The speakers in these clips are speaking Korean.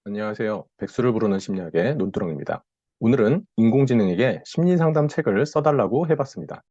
안녕하세요. 백수를 부르는 심리학의 논두렁입니다. 오늘은 인공지능에게 심리상담 책을 써달라고 해봤습니다.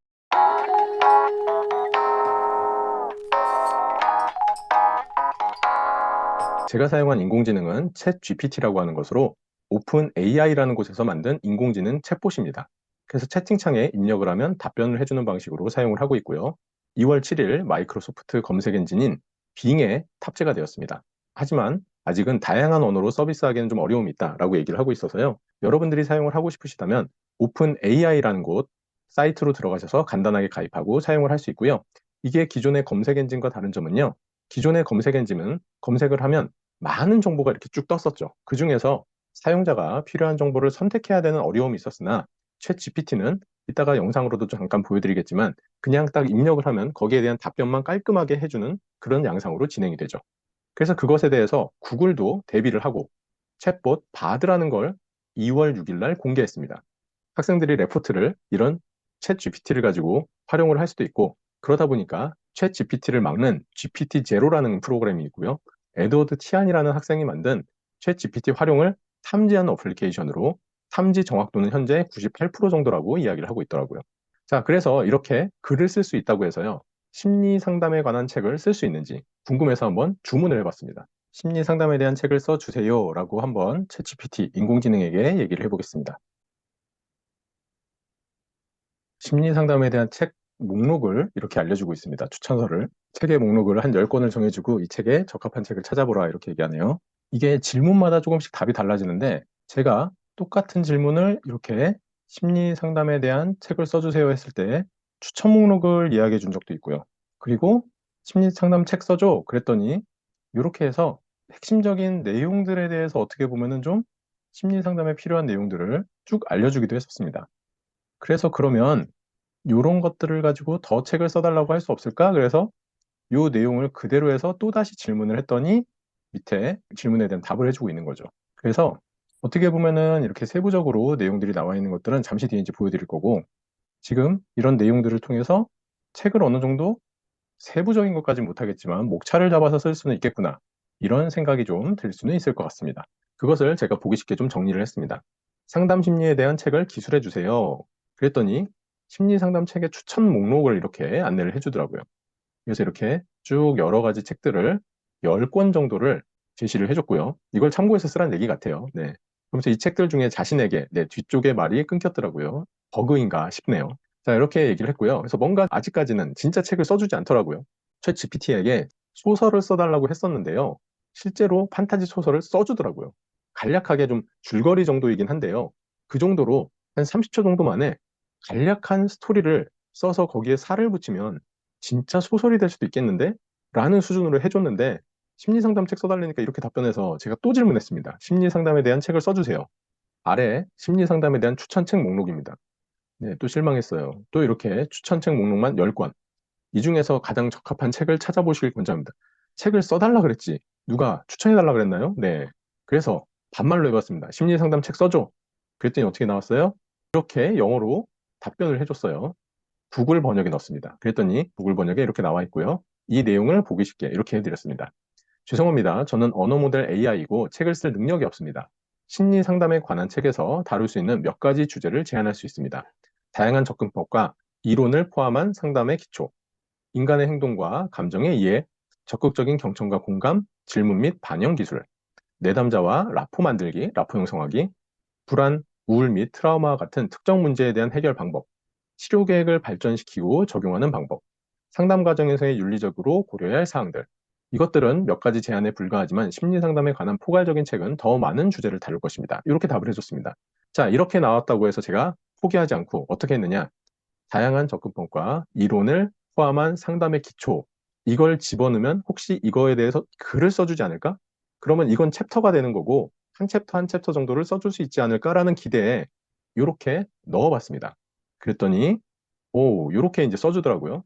제가 사용한 인공지능은 챗 GPT라고 하는 것으로 오픈 AI라는 곳에서 만든 인공지능 챗봇입니다. 그래서 채팅창에 입력을 하면 답변을 해주는 방식으로 사용을 하고 있고요. 2월 7일 마이크로소프트 검색 엔진인 빙에 탑재가 되었습니다. 하지만 아직은 다양한 언어로 서비스하기는 좀 어려움이 있다라고 얘기를 하고 있어서요. 여러분들이 사용을 하고 싶으시다면 오픈 AI라는 곳 사이트로 들어가셔서 간단하게 가입하고 사용을 할 수 있고요. 이게 기존의 검색 엔진과 다른 점은요. 기존의 검색 엔진은 검색을 하면 많은 정보가 이렇게 쭉 떴었죠. 그중에서 사용자가 필요한 정보를 선택해야 되는 어려움이 있었으나 챗 GPT는 이따가 영상으로도 잠깐 보여드리겠지만 그냥 딱 입력을 하면 거기에 대한 답변만 깔끔하게 해주는 그런 양상으로 진행이 되죠. 그래서 그것에 대해서 구글도 대비를 하고 챗봇 바드라는 걸 2월 6일 날 공개했습니다. 학생들이 레포트를 이런 챗 GPT를 가지고 활용을 할 수도 있고 그러다 보니까 챗 GPT를 막는 GPT 제로라는 프로그램이 있고요. 에드워드 티안이라는 학생이 만든 챗 GPT 활용을 탐지하는 어플리케이션으로 탐지 정확도는 현재 98% 정도라고 이야기를 하고 있더라고요. 자, 그래서 이렇게 글을 쓸 수 있다고 해서요. 심리 상담에 관한 책을 쓸 수 있는지 궁금해서 한번 주문을 해봤습니다. 심리 상담에 대한 책을 써주세요라고 한번 챗 GPT 인공지능에게 얘기를 해보겠습니다. 심리 상담에 대한 책 목록을 이렇게 알려주고 있습니다. 추천서를. 책의 목록을 한 10권을 정해주고 이 책에 적합한 책을 찾아보라 이렇게 얘기하네요. 이게 질문마다 조금씩 답이 달라지는데 제가 똑같은 질문을 이렇게 심리 상담에 대한 책을 써주세요 했을 때 추천 목록을 이야기해 준 적도 있고요. 그리고 심리 상담 책 써줘 그랬더니 이렇게 해서 핵심적인 내용들에 대해서 어떻게 보면은 좀 심리 상담에 필요한 내용들을 쭉 알려주기도 했었습니다. 그래서 그러면 요런 것들을 가지고 더 책을 써 달라고 할 수 없을까? 그래서 요 내용을 그대로 해서 또다시 질문을 했더니 밑에 질문에 대한 답을 해 주고 있는 거죠. 그래서 어떻게 보면은 이렇게 세부적으로 내용들이 나와 있는 것들은 잠시 뒤에 이제 보여 드릴 거고 지금 이런 내용들을 통해서 책을 어느 정도 세부적인 것까지는 못하겠지만 '목차를 잡아서 쓸 수는 있겠구나.' 이런 생각이 좀 들 수는 있을 것 같습니다. 그것을 제가 보기 쉽게 좀 정리를 했습니다. "상담 심리에 대한 책을 기술해 주세요." 그랬더니 심리 상담 책의 추천 목록을 이렇게 안내를 해 주더라고요. 그래서 이렇게 쭉 여러 가지 책들을 10권 정도를 제시를 해 줬고요. 이걸 참고해서 쓰라는 얘기 같아요. 네. 그러면서 이 책들 중에 자신에게 네 뒤쪽에 말이 끊겼더라고요. '버그인가?' 싶네요. 자 이렇게 얘기를 했고요. 그래서 뭔가 아직까지는 진짜 책을 써 주지 않더라고요. 챗 GPT에게 소설을 써 달라고 했었는데요. 실제로 판타지 소설을 써 주더라고요. 간략하게 좀 줄거리 정도이긴 한데요. 그 정도로 한 30초 정도 만에 간략한 스토리를 써서 거기에 살을 붙이면 '진짜 소설이 될 수도 있겠는데?'라는 수준으로 해 줬는데 심리 상담 책 써 달라니까 이렇게 답변해서 제가 또 질문했습니다. "심리 상담에 대한 책을 써 주세요." 아래 심리 상담에 대한 추천책 목록입니다. 네 또 실망했어요. 또 이렇게 추천책 목록만 10 권. 이 중에서 가장 적합한 책을 찾아보시길 권장합니다. 책을 써 달라 그랬지 누가 추천해 달라 그랬나요? 네. 그래서 반말로 해 봤습니다. "심리 상담 책 써 줘." 그랬더니 어떻게 나왔어요? 이렇게 영어로 답변을 해 줬어요. 구글 번역에 넣었습니다. 그랬더니 구글 번역에 이렇게 나와 있고요. 이 내용을 보기 쉽게 이렇게 해 드렸습니다. "죄송합니다. 저는 언어 모델 AI이고 책을 쓸 능력이 없습니다. 심리 상담에 관한 책에서 다룰 수 있는 몇 가지 주제를 제안할 수 있습니다. 다양한 접근법과 이론을 포함한 상담의 기초, 인간의 행동과 감정의 이해, 적극적인 경청과 공감, 질문 및 반영 기술, 내담자와 라포 만들기, 라포 형성하기, 불안, 우울 및 트라우마와 같은 특정 문제에 대한 해결 방법, 치료 계획을 발전시키고 적용하는 방법, 상담 과정에서의 윤리적으로 고려해야 할 사항들. 이것들은 몇 가지 제안에 불과하지만 심리 상담에 관한 포괄적인 책은 더 많은 주제를 다룰 것입니다." 이렇게 답을 해 줬습니다. 자, 이렇게 나왔다고 해서 제가 포기하지 않고 어떻게 했느냐? 다양한 접근법과 이론을 포함한 상담의 기초 이걸 집어넣으면 '혹시 이거에 대해서 글을 써 주지 않을까? 그러면 이건 챕터가 되는 거고 한 챕터, 한 챕터 정도를 써줄 수 있지 않을까?'라는 기대에 요렇게 넣어 봤습니다. 그랬더니 요렇게 인제 써 주더라고요.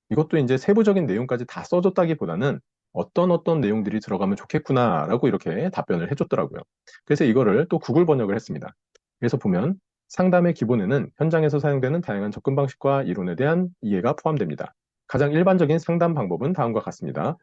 이것도 인제 세부적인 내용까지 다 써 줬다기보다는 "어떤 내용들이 들어가면 좋겠구나."라고 이렇게 답변을 해 줬더라고요. 그래서 이거를 또 구글 번역을 했습니다. 그래서 보면 상담의 기본에는 현장에서 사용되는 다양한 접근 방식과 이론에 대한 이해가 포함됩니다. 가장 일반적인 상담 방법은 다음과 같습니다.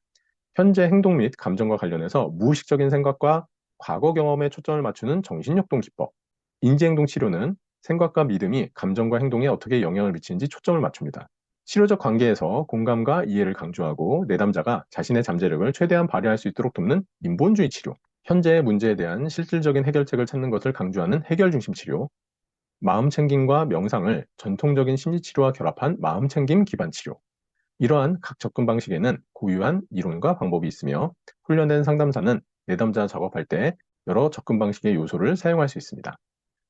현재 행동 및 감정과 관련해서 무의식적인 생각과 과거 경험에 초점을 맞추는 정신역동 기법. 인지행동 치료는 생각과 믿음이 감정과 행동에 어떻게 영향을 미치는지 초점을 맞춥니다. 치료적 관계에서 공감과 이해를 강조하고 내담자가 자신의 잠재력을 최대한 발휘할 수 있도록 돕는 인본주의 치료. 현재의 문제에 대한 실질적인 해결책을 찾는 것을 강조하는 해결 중심 치료. 마음 챙김과 명상을 전통적인 심리치료와 결합한 마음 챙김 기반 치료. 이러한 각 접근 방식에는 고유한 이론과 방법이 있으며 훈련된 상담사는 내담자 작업할 때 여러 접근 방식의 요소를 사용할 수 있습니다.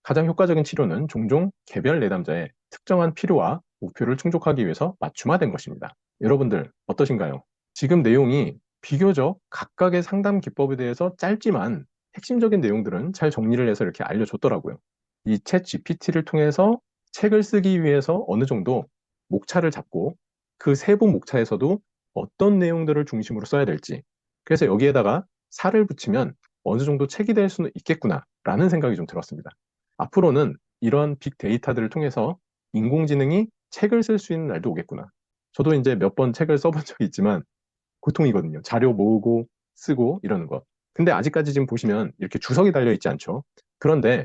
가장 효과적인 치료는 종종 개별 내담자의 특정한 필요와 목표를 충족하기 위해서 맞춤화된 것입니다. 여러분들 어떠신가요? 지금 내용이 비교적 각각의 상담 기법에 대해서 짧지만 핵심적인 내용들은 잘 정리를 해서 이렇게 알려줬더라고요. 이 챗 GPT를 통해서 책을 쓰기 위해서 어느 정도 목차를 잡고 그 세부 목차에서도 어떤 내용들을 중심으로 써야 될지, 그래서 여기에다가 살을 붙이면 어느 정도 책이 될 수는 있겠구나라는 생각이 좀 들었습니다. 앞으로는 이러한 빅데이터들을 통해서 인공지능이 책을 쓸 수 있는 날도 오겠구나. 저도 이제 몇 번 책을 써본 적이 있지만 고통이거든요. 자료 모으고 쓰고 이러는 것. 근데 아직까지 지금 보시면 이렇게 주석이 달려 있지 않죠. 그런데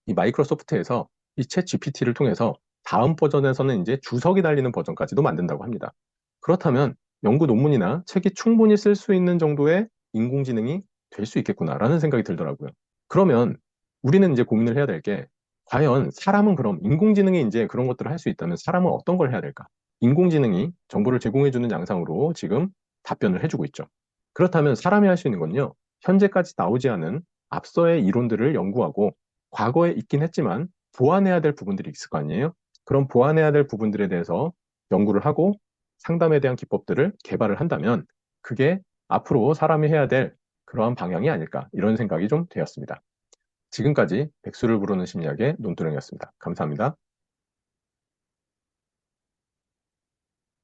이 마이크로소프트에서 이 챗 GPT를 통해서 다음 버전에서는 이제 주석이 달리는 버전까지도 만든다고 합니다. 그렇다면 연구 논문이나 책이 충분히 쓸 수 있는 정도의 인공지능이 될 수 있겠구나라는 생각이 들더라고요. 그러면 우리는 이제 고민을 해야 될 게, 과연 사람은 그럼 인공지능이 이제 그런 것들을 할 수 있다면 사람은 어떤 걸 해야 될까? 인공지능이 정보를 제공해 주는 양상으로 지금 답변을 해 주고 있죠. 그렇다면 사람이 할 수 있는 건요, 현재까지 나오지 않은 앞서의 이론들을 연구하고 과거에 있긴 했지만 보완해야 될 부분들이 있을 거 아니에요? 그런 보완해야 될 부분들에 대해서 연구를 하고 상담에 대한 기법들을 개발을 한다면 그게 앞으로 사람이 해야 될 그러한 방향이 아닐까, 이런 생각이 좀 되었습니다. 지금까지 백수를 부르는 심리학의 논두렁이었습니다. 감사합니다.